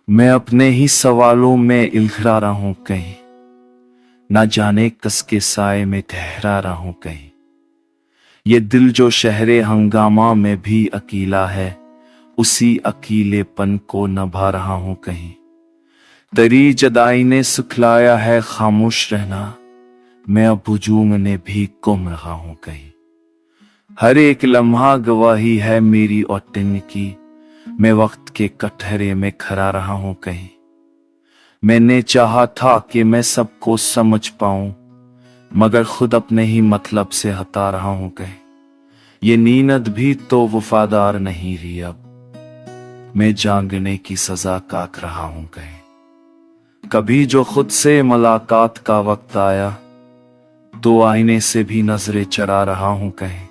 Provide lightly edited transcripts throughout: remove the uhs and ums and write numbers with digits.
मैं अपने ही सवालों में इलझा रहा हूं कहीं, ना जाने कस के साए में ठहरा रहा हूं कहीं। ये दिल जो शहरे हंगामा में भी अकेला है, उसी अकेलेपन को नभा रहा हूं कहीं। तेरी जुदाई ने सुखलाया है खामोश रहना, मैं अब हुजूम ने भी गुम रहा हूं कहीं। हर एक लम्हा गवाही है मेरी और दिन की, मैं वक्त के कटहरे में खड़ा रहा हूं कहीं। मैंने चाहा था कि मैं सबको समझ पाऊं, मगर खुद अपने ही मतलब से हटा रहा हूं कहीं। ये नींद भी तो वफादार नहीं रही, अब मैं जागने की सजा काट रहा हूं कहीं। कभी जो खुद से मुलाकात का वक्त आया, तो आईने से भी नजरें चरा रहा हूं कहीं।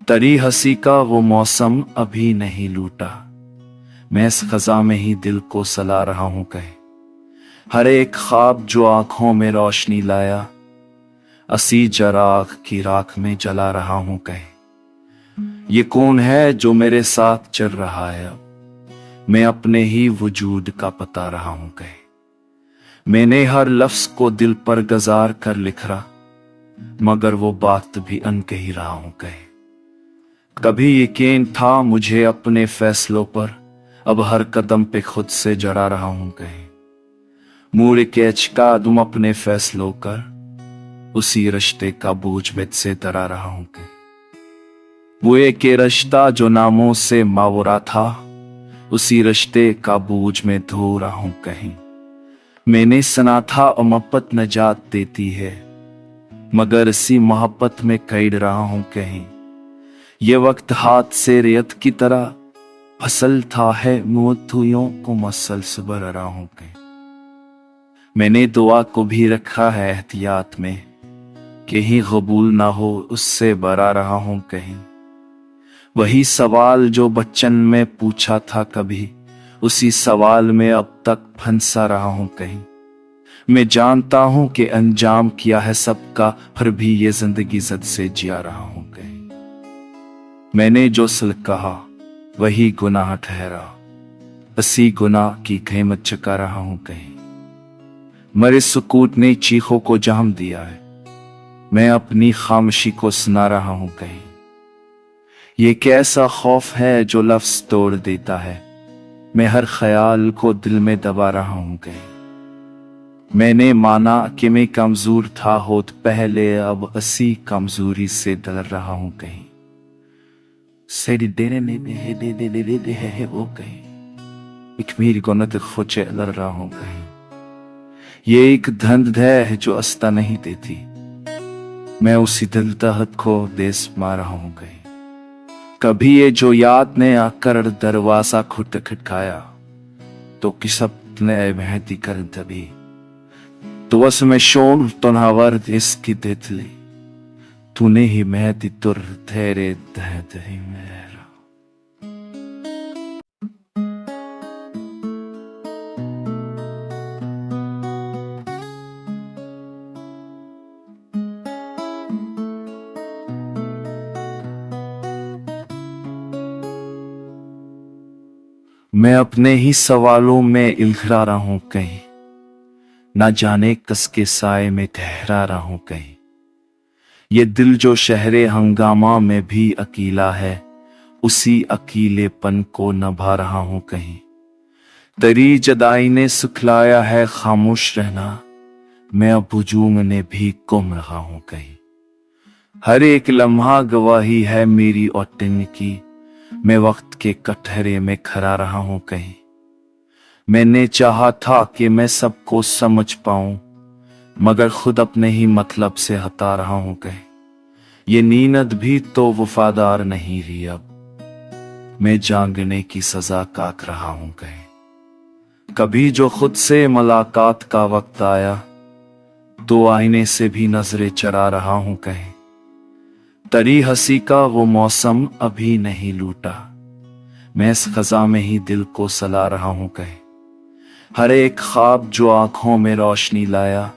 तरी हंसी का वो मौसम अभी नहीं लूटा, मैं इस खजा में ही दिल को सला रहा हूं कहीं। हर एक ख्वाब जो आंखों में रोशनी लाया, असी जराग की राख में जला रहा हूं कहीं। ये कौन है जो मेरे साथ चल रहा है, अब मैं अपने ही वजूद का पता रहा हूं कहीं। मैंने हर लफ्ज को दिल पर गुजार कर लिखा, मगर वो बात भी अनकही रहा हूं कहीं। कभी यकीन था मुझे अपने फैसलों पर, अब हर कदम पे खुद से जड़ा रहा हूं कहीं। मूड के का तुम अपने फैसलों कर, उसी रिश्ते का बोझ मुझ से दरा रहा हूं कहीं। वो एक रिश्ता जो नामों से मावरा था, उसी रिश्ते का बोझ में धो रहा हूं कहीं। मैंने सुना था मोहब्बत नजात देती है, मगर इसी मोहब्बत में कैद रहा हूं कहीं। ये वक्त हाथ से रेत की तरह फसल था है, मोतियों को मसल से भर रहा हूं कहीं। मैंने दुआ को भी रखा है एहतियात में, कहीं कबूल ना हो उससे बरा रहा हूं कहीं। वही सवाल जो बचपन में पूछा था कभी, उसी सवाल में अब तक फंसा रहा हूं कहीं। मैं जानता हूं कि अंजाम किया है सबका, फिर भी ये जिंदगी जद से जिया रहा हूं कहीं। मैंने जो सल्क कहा वही गुनाह ठहरा, इसी गुनाह की कीमत चुका रहा हूं कहीं। मरे सुकूत ने चीखों को जहम दिया है, मैं अपनी खामोशी को सुना रहा हूं कहीं। ये कैसा खौफ है जो लफ्ज तोड़ देता है, मैं हर ख्याल को दिल में दबा रहा हूं कहीं। मैंने माना कि मैं कमजोर था होत पहले, अब इसी कमजोरी से डर रहा हूं कहीं। सेडी देने में दे है वो कहीं, एक मेरी गोनत खोचे लड़ रहा हूं कहीं। ये एक धंध है जो अस्ता नहीं देती, मैं उसी दिल तहत को देश मार रहा हूं कहीं। कभी ये जो याद ने आकर दरवाजा खुद खटकाया, तो किसब ने मेहती कर तभी, तो बस मैं शोन तनहावर इसकी तितली, तूने ही मेहती तुर तेरे दह दही मेरा। मैं अपने ही सवालों में इलझा रहा हूं कहीं, ना जाने कस के साए में ठहरा रहा हूं कहीं। ये दिल जो शहरे हंगामा में भी अकेला है, उसी अकेलेपन को नभा रहा हूं कहीं। तेरी जुदाई ने सुखलाया है खामोश रहना, मैं अब हुजूम ने भी गुम रहा हूं कहीं। हर एक लम्हा गवाही है मेरी और दिन की, मैं वक्त के कटहरे में खड़ा रहा हूं कहीं। मैंने चाहा था कि मैं सबको समझ पाऊं, मगर खुद अपने ही मतलब से हटा रहा हूं कहीं। ये नींद भी तो वफादार नहीं रही, अब मैं जागने की सजा काट रहा हूं कहीं। कभी जो खुद से मुलाकात का वक्त आया, तो आईने से भी नजरें चरा रहा हूं कहीं। तरी हंसी का वो मौसम अभी नहीं लूटा, मैं इस खजा में ही दिल को सला रहा हूं कहीं। हर एक ख्वाब जो आंखों में रोशनी लाया,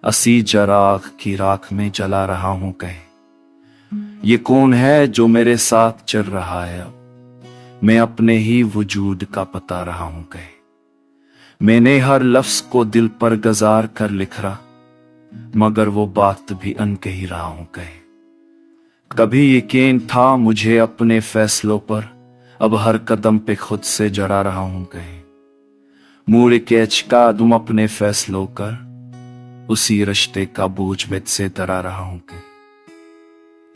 असी जराग की राख में जला रहा हूं कहीं। ये कौन है जो मेरे साथ चल रहा है, अब मैं अपने ही वजूद का पता रहा हूं कहीं। मैंने हर लफ्ज को दिल पर गजार कर लिखा, मगर वो बात भी अनकही रहा हूं कहीं। कभी यकीन था मुझे अपने फैसलों पर, अब हर कदम पे खुद से जड़ा रहा हूं कहीं। मुड़ के अचका दूं अपने फैसलों कर, उसी रिश्ते का बोझ मुझ से डरा रहा हूं कहीं।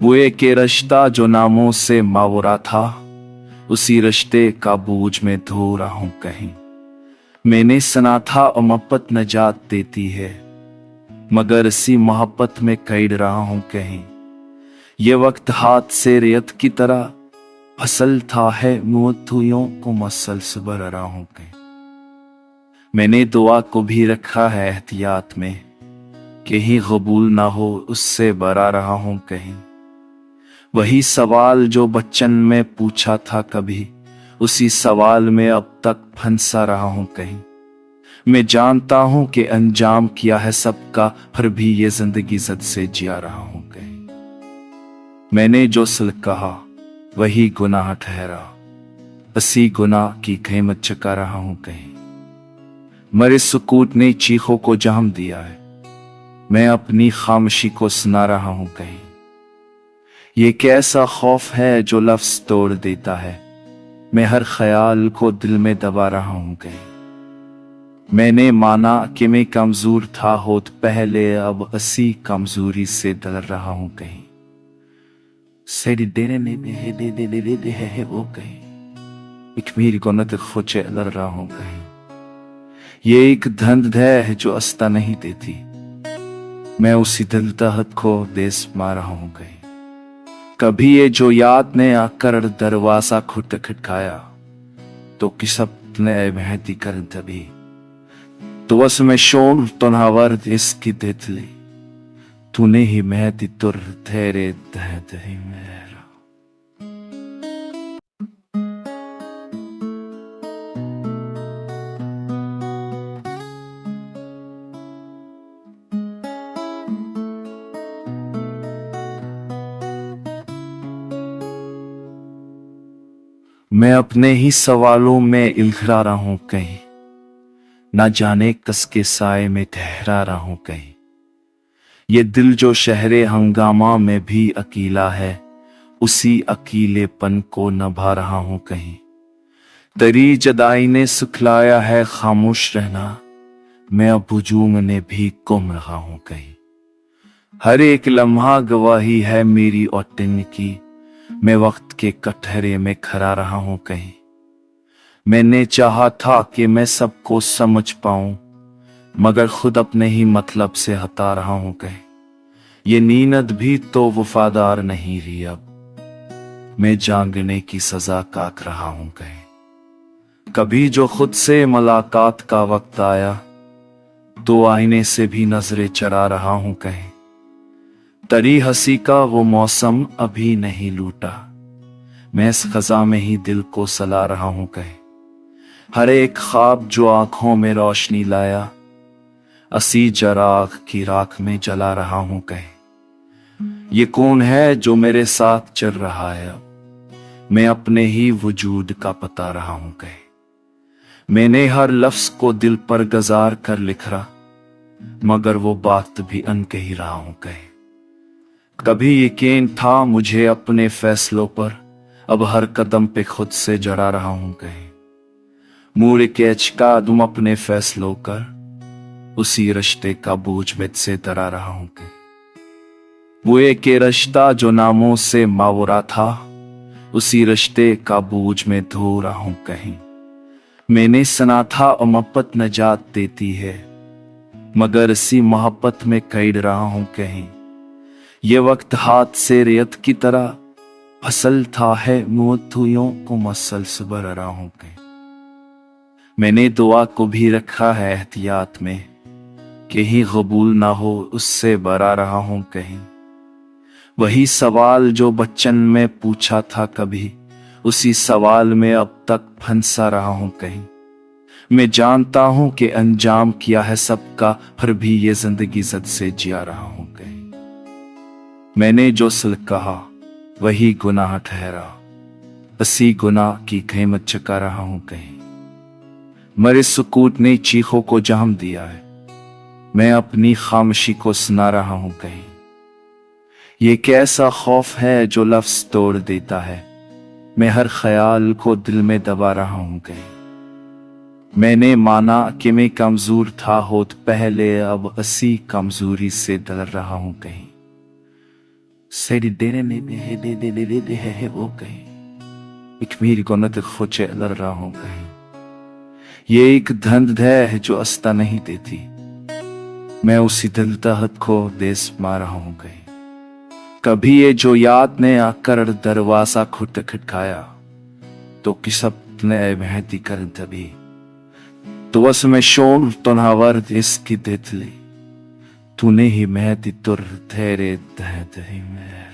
वो एक रिश्ता जो नामों से मावरा था, उसी रिश्ते का बोझ में धो रहा हूं कहीं। मैंने सुना था मोहब्बत नजात देती है, मगर इसी मोहब्बत में कैद रहा हूं कहीं। ये वक्त हाथ से रेत की तरह फसल था है, मुद्दों को मसल से भर रहा हूं कहीं। मैंने दुआ को भी रखा है एहतियात में, कहीं कबूल ना हो उससे बरा रहा हूं कहीं। वही सवाल जो बचपन में पूछा था कभी, उसी सवाल में अब तक फंसा रहा हूं कहीं। मैं जानता हूं कि अंजाम किया है सबका, फिर भी ये जिंदगी जद से जिया रहा हूं कहीं। मैंने जो सिल्क कहा वही गुनाह ठहरा, इसी गुनाह की कीमत चुका रहा हूं कहीं। मरे सुकूत ने चीखों को जाम दिया है, मैं अपनी खामोशी को सुना रहा हूं कहीं। ये कैसा खौफ है जो लफ्ज तोड़ देता है, मैं हर ख्याल को दिल में दबा रहा हूं कहीं। मैंने माना कि मैं कमजोर था होत पहले, अब इसी कमजोरी से डर रहा हूं कहीं। सेडी देने दे है वो कहीं, एक मेरी गोनत खोचे लड़ रहा हूं कहीं। ये एक धंध है जो अस्ता नहीं देती, मैं उसी दिल तहत को देश मार रहा हूं कहीं। कभी ये जो याद ने आकर दरवाजा खुद खटकाया, तो किसब ने महती कर तभी, तो उसमें शोन तनहावर इसकी तितली, तूने ही महती तुर तेरे दहत ही मेरा। मैं अपने ही सवालों में इलझा रहा हूं कहीं, ना जाने किसके साए में ठहरा रहा हूं कहीं। ये दिल जो शहरे हंगामा में भी अकेला है, उसी अकेलेपन को नभा रहा हूं कहीं। तेरी जदाई ने सुखलाया है खामोश रहना, मैं अब हुजूम ने भी गुम रहा हूं कहीं। हर एक लम्हा गवाही है मेरी और दिन की, मैं वक्त के कटहरे में खड़ा रहा हूं कहीं। मैंने चाहा था कि मैं सबको समझ पाऊं, मगर खुद अपने ही मतलब से हटा रहा हूं कहीं। ये नींद भी तो वफादार नहीं रही, अब मैं जागने की सजा काट रहा हूं कहीं। कभी जो खुद से मुलाकात का वक्त आया, तो आईने से भी नजरें चढ़ा रहा हूं कहीं। तरी हंसी का वो मौसम अभी नहीं लूटा, मैं इस खजा में ही दिल को सला रहा हूं कहीं। हर एक ख्वाब जो आंखों में रोशनी लाया, असी जराग की राख में जला रहा हूं कहीं। ये कौन है जो मेरे साथ चल रहा है, अब मैं अपने ही वजूद का पता रहा हूं कहीं। मैंने हर लफ्ज को दिल पर गजार कर लिखा, मगर वो बात भी अनकही रहा हूं कहीं। कभी यकीन था मुझे अपने फैसलों पर, अब हर कदम पे खुद से जड़ा रहा हूं कहीं। मुड़ के अचका दूं अपने फैसलों कर, उसी रिश्ते का बोझ मुझ से डरा रहा हूं कहीं। वो एक रिश्ता जो नामों से मावरा था, उसी रिश्ते का बोझ में धो रहा हूं कहीं। मैंने सुना था मोहब्बत नजात देती है, मगर इसी मोहब्बत में कैद रहा हूं कहीं। ये वक्त हाथ से रेत की तरह फसल था है, मुद्दों को मसल से भर रहा हूं कहीं। मैंने दुआ को भी रखा है एहतियात में, कहीं कबूल ना हो उससे बरा रहा हूं कहीं। वही सवाल जो बचपन में पूछा था कभी, उसी सवाल में अब तक फंसा रहा हूं कहीं। मैं जानता हूं कि अंजाम किया है सबका, फिर भी ये जिंदगी जद से जिया रहा हूं कहीं। मैंने जो सिल्क कहा वही गुनाह ठहरा, असी गुनाह की कीमत चुका रहा हूं कहीं। मरे सुकूत ने चीखों को जाम दिया है, मैं अपनी खामोशी को सुना रहा हूं कहीं। ये कैसा खौफ है जो लफ्ज तोड़ देता है, मैं हर ख्याल को दिल में दबा रहा हूं कहीं। मैंने माना कि मैं कमजोर था होत पहले, अब असी कमजोरी से डर रहा हूं कहीं। सेडी देने दे है वो कहीं, एक मेरी गोनत खोचे लड़ रहा हूं कहीं। ये एक धंध है जो अस्ता नहीं देती, मैं उसी दिल तहत को देश मार रहा हूं कहीं। कभी ये जो याद ने आकर दरवाजा खुद खटकाया, तो किसब ने महती कर तभी तो बस मैं शोन तनहावर इसकी तितली, तूने ही महती तुर तेरे तहत ही मेरा।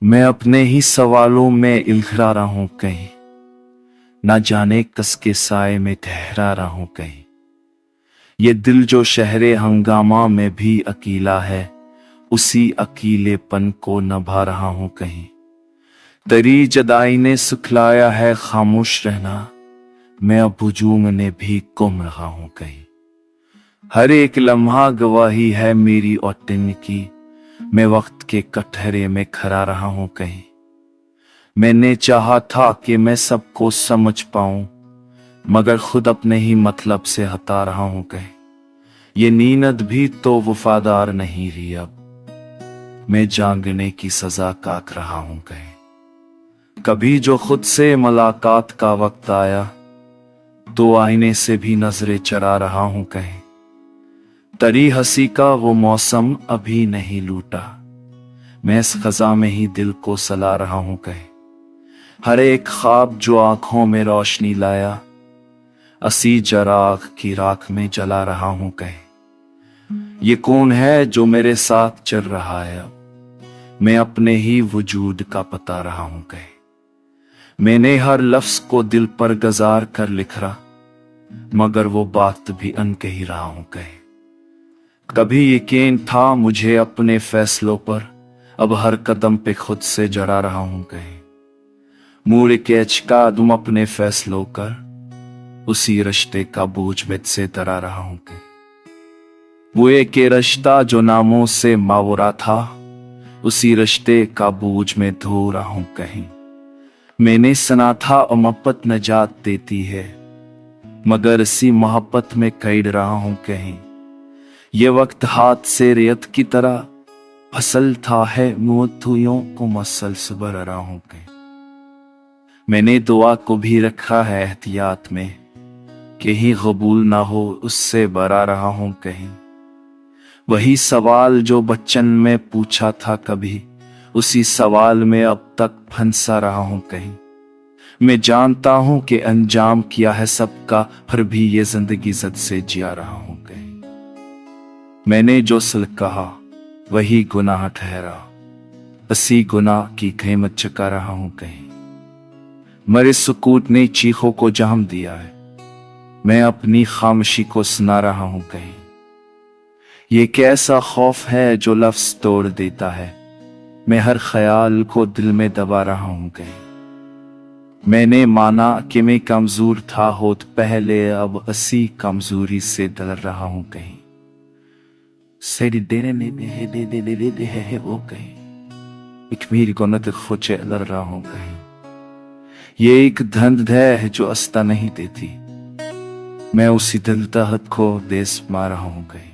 मैं अपने ही सवालों में इलझा रहा हूं कहीं, ना जाने कसके साए में ठहरा रहा हूं कहीं। ये दिल जो शहरे हंगामा में भी अकेला है, उसी अकेलेपन को नभा रहा हूं कहीं। तेरी जदाई ने सुखलाया है खामोश रहना, मैं अब हुजूम ने भी गुम रहा हूं कहीं। हर एक लम्हा गवाही है मेरी और दिन की, मैं वक्त के कटहरे में खड़ा रहा हूं कहीं। मैंने चाहा था कि मैं सबको समझ पाऊं, मगर खुद अपने ही मतलब से हटा रहा हूं कहीं। ये नींद भी तो वफादार नहीं रही, अब मैं जागने की सजा काट रहा हूं कहीं। कभी जो खुद से मुलाकात का वक्त आया, तो आईने से भी नजरें चरा रहा हूं कहीं। तरी हंसी का वो मौसम अभी नहीं लूटा, मैं इस खजा में ही दिल को सला रहा हूं कहीं। हर एक ख्वाब जो आंखों में रोशनी लाया, असी जराग की राख में जला रहा हूं कहीं। ये कौन है जो मेरे साथ चल रहा है, अब मैं अपने ही वजूद का पता रहा हूं कहीं। मैंने हर लफ्ज को दिल पर गुजार कर लिखा, मगर वो बात भी अनकही ही रहा हूं कहीं। कभी यकीन था मुझे अपने फैसलों पर, अब हर कदम पे खुद से जड़ा रहा हूं कहीं। मूल के का तुम अपने फैसलों कर, उसी रिश्ते का बोझ में से डरा रहा हूं कहीं। वो एक रिश्ता जो नामों से मावरा था, उसी रिश्ते का बोझ में धो रहा हूं कहीं। मैंने सुना था मोहब्बत नजात देती है, मगर इसी मोहब्बत में कैद रहा हूं कहीं। ये वक्त हाथ से रेत की तरह फसल था है, मुद्दों को मसल सुबर रहा हूं कहीं। मैंने दुआ को भी रखा है एहतियात में, कहीं कबूल ना हो उससे बरा रहा हूं कहीं। वही सवाल जो बचपन में पूछा था कभी, उसी सवाल में अब तक फंसा रहा हूं कहीं। मैं जानता हूं कि अंजाम किया है सबका, फिर भी ये जिंदगी जद से जिया रहा हूं कहीं। मैंने जो सल कहा वही गुनाह ठहरा, असी गुनाह की कीमत चुका रहा हूं कहीं। मरे सुकूत ने चीखों को जाम दिया है, मैं अपनी खामोशी को सुना रहा हूं कहीं। ये कैसा खौफ है जो लफ्ज तोड़ देता है, मैं हर ख्याल को दिल में दबा रहा हूं कहीं। मैंने माना कि मैं कमजोर था होत पहले, अब असी कमजोरी से डर रहा हूं कहीं। सेडी देने दे है वो कहीं, एक मेरी गोनत खोचे लड़ रहा हूं कहीं। ये एक धंध है जो अस्ता नहीं देती, मैं उसी दिल तहत को देश मार रहा हूं कहीं।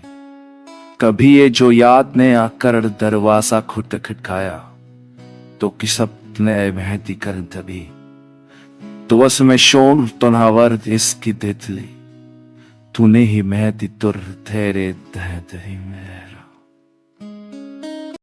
कभी ये जो याद ने आकर दरवाजा खुद खटकाया, तो किसब ने महती कर तभी तो बस मैं शोन तनहावर इसकी तितली, तूने ही महती तुर तेरे तहत ही मेरा।